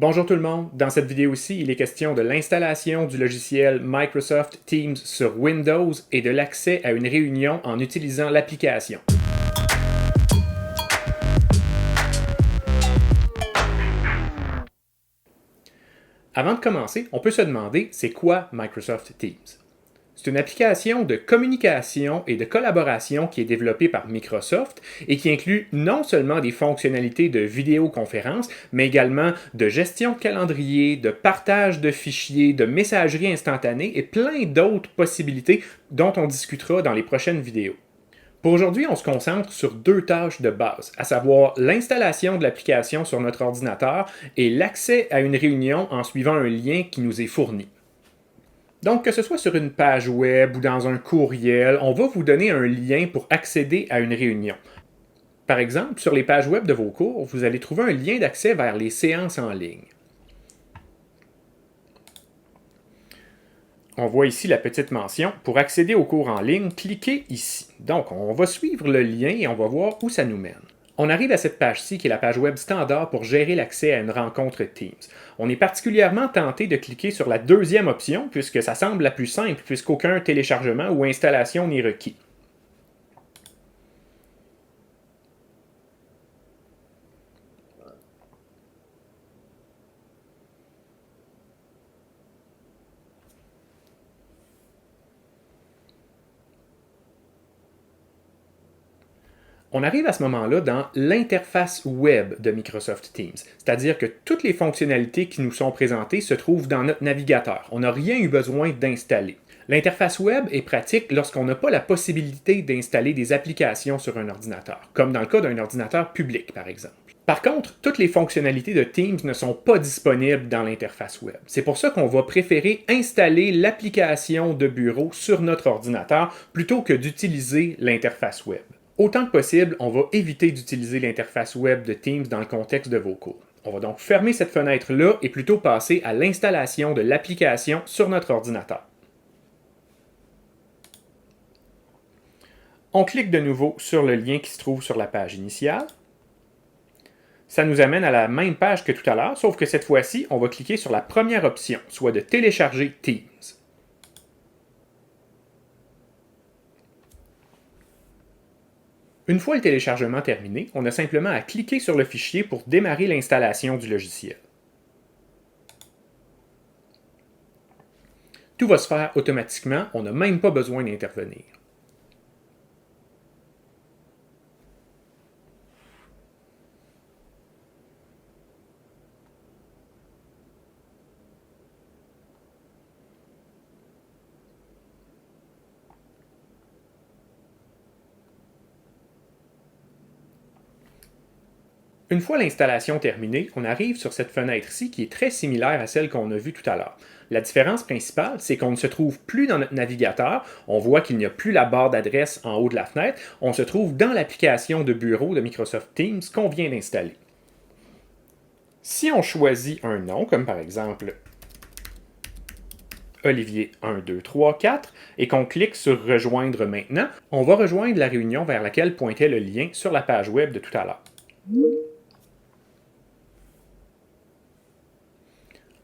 Bonjour tout le monde, dans cette vidéo-ci, il est question de l'installation du logiciel Microsoft Teams sur Windows et de l'accès à une réunion en utilisant l'application. Avant de commencer, on peut se demander c'est quoi Microsoft Teams? C'est une application de communication et de collaboration qui est développée par Microsoft et qui inclut non seulement des fonctionnalités de vidéoconférence, mais également de gestion de calendrier, de partage de fichiers, de messagerie instantanée et plein d'autres possibilités dont on discutera dans les prochaines vidéos. Pour aujourd'hui, on se concentre sur deux tâches de base, à savoir l'installation de l'application sur notre ordinateur et l'accès à une réunion en suivant un lien qui nous est fourni. Donc, que ce soit sur une page web ou dans un courriel, on va vous donner un lien pour accéder à une réunion. Par exemple, sur les pages web de vos cours, vous allez trouver un lien d'accès vers les séances en ligne. On voit ici la petite mention. Pour accéder aux cours en ligne, cliquez ici. Donc, on va suivre le lien et on va voir où ça nous mène. On arrive à cette page-ci qui est la page web standard pour gérer l'accès à une rencontre Teams. On est particulièrement tenté de cliquer sur la deuxième option puisque ça semble la plus simple puisqu'aucun téléchargement ou installation n'est requis. On arrive à ce moment-là dans l'interface web de Microsoft Teams, c'est-à-dire que toutes les fonctionnalités qui nous sont présentées se trouvent dans notre navigateur. On n'a rien eu besoin d'installer. L'interface web est pratique lorsqu'on n'a pas la possibilité d'installer des applications sur un ordinateur, comme dans le cas d'un ordinateur public par exemple. Par contre, toutes les fonctionnalités de Teams ne sont pas disponibles dans l'interface web. C'est pour ça qu'on va préférer installer l'application de bureau sur notre ordinateur plutôt que d'utiliser l'interface web. Autant que possible, on va éviter d'utiliser l'interface web de Teams dans le contexte de vos cours. On va donc fermer cette fenêtre-là et plutôt passer à l'installation de l'application sur notre ordinateur. On clique de nouveau sur le lien qui se trouve sur la page initiale. Ça nous amène à la même page que tout à l'heure, sauf que cette fois-ci, on va cliquer sur la première option, soit de télécharger Teams. Une fois le téléchargement terminé, on a simplement à cliquer sur le fichier pour démarrer l'installation du logiciel. Tout va se faire automatiquement, on n'a même pas besoin d'intervenir. Une fois l'installation terminée, on arrive sur cette fenêtre-ci qui est très similaire à celle qu'on a vue tout à l'heure. La différence principale, c'est qu'on ne se trouve plus dans notre navigateur, on voit qu'il n'y a plus la barre d'adresse en haut de la fenêtre, on se trouve dans l'application de bureau de Microsoft Teams qu'on vient d'installer. Si on choisit un nom, comme par exemple Olivier 1, 2, 3, 4, et qu'on clique sur Rejoindre maintenant, on va rejoindre la réunion vers laquelle pointait le lien sur la page web de tout à l'heure.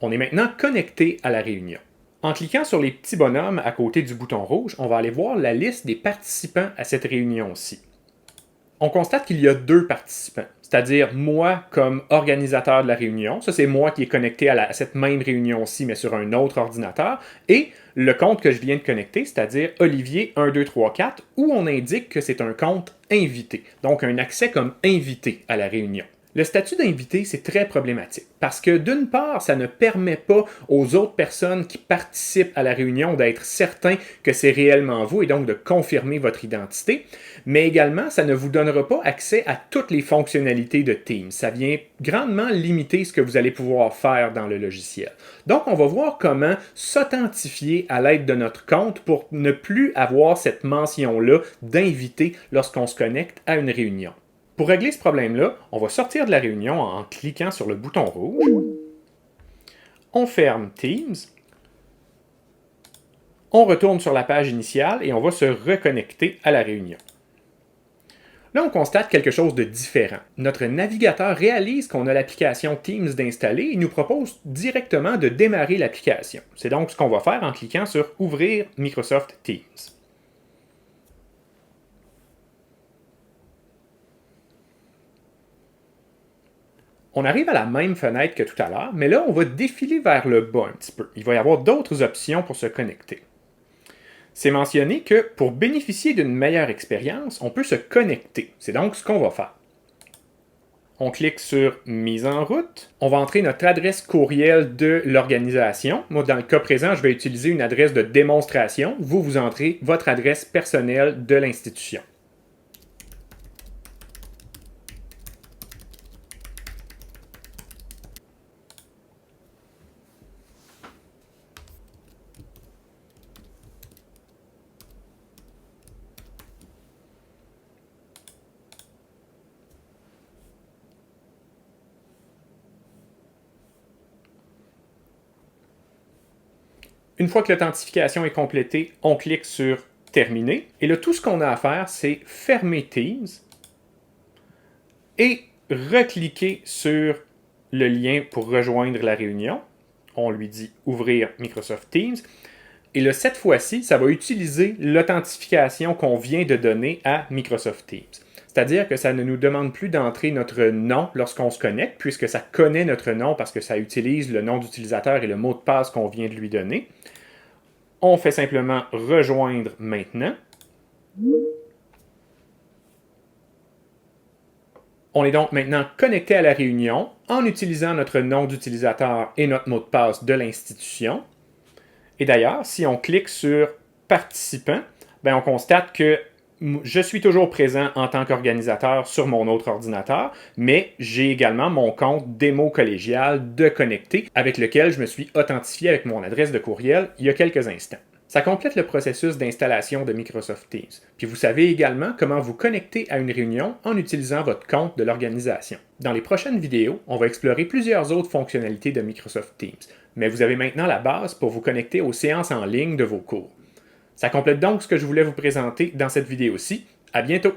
On est maintenant connecté à la réunion. En cliquant sur les petits bonhommes à côté du bouton rouge, on va aller voir la liste des participants à cette réunion-ci. On constate qu'il y a deux participants, c'est-à-dire moi comme organisateur de la réunion, ça c'est moi qui est connecté à cette même réunion-ci mais sur un autre ordinateur, et le compte que je viens de connecter, c'est-à-dire Olivier 1, 2, 3, 4, où on indique que c'est un compte invité, donc un accès comme invité à la réunion. Le statut d'invité, c'est très problématique parce que d'une part, ça ne permet pas aux autres personnes qui participent à la réunion d'être certains que c'est réellement vous et donc de confirmer votre identité, mais également, ça ne vous donnera pas accès à toutes les fonctionnalités de Teams. Ça vient grandement limiter ce que vous allez pouvoir faire dans le logiciel. Donc, on va voir comment s'authentifier à l'aide de notre compte pour ne plus avoir cette mention-là d'invité lorsqu'on se connecte à une réunion. Pour régler ce problème-là, on va sortir de la réunion en cliquant sur le bouton rouge. On ferme Teams. On retourne sur la page initiale et on va se reconnecter à la réunion. Là, on constate quelque chose de différent. Notre navigateur réalise qu'on a l'application Teams d'installer et nous propose directement de démarrer l'application. C'est donc ce qu'on va faire en cliquant sur « Ouvrir Microsoft Teams ». On arrive à la même fenêtre que tout à l'heure, mais là, on va défiler vers le bas un petit peu. Il va y avoir d'autres options pour se connecter. C'est mentionné que pour bénéficier d'une meilleure expérience, on peut se connecter. C'est donc ce qu'on va faire. On clique sur « Mise en route ». On va entrer notre adresse courriel de l'organisation. Moi, dans le cas présent, je vais utiliser une adresse de démonstration. Vous entrez votre adresse personnelle de l'institution. Une fois que l'authentification est complétée, on clique sur « Terminer ». Et là, tout ce qu'on a à faire, c'est fermer Teams et recliquer sur le lien pour rejoindre la réunion. On lui dit « Ouvrir Microsoft Teams ». Et là, cette fois-ci, ça va utiliser l'authentification qu'on vient de donner à Microsoft Teams. C'est-à-dire que ça ne nous demande plus d'entrer notre nom lorsqu'on se connecte, puisque ça connaît notre nom parce que ça utilise le nom d'utilisateur et le mot de passe qu'on vient de lui donner. On fait simplement « Rejoindre maintenant ». On est donc maintenant connecté à la réunion en utilisant notre nom d'utilisateur et notre mot de passe de l'institution. Et d'ailleurs, si on clique sur « Participant », on constate que je suis toujours présent en tant qu'organisateur sur mon autre ordinateur, mais j'ai également mon compte démo collégial de connecté avec lequel je me suis authentifié avec mon adresse de courriel il y a quelques instants. Ça complète le processus d'installation de Microsoft Teams. Puis vous savez également comment vous connecter à une réunion en utilisant votre compte de l'organisation. Dans les prochaines vidéos, on va explorer plusieurs autres fonctionnalités de Microsoft Teams, mais vous avez maintenant la base pour vous connecter aux séances en ligne de vos cours. Ça complète donc ce que je voulais vous présenter dans cette vidéo-ci. À bientôt!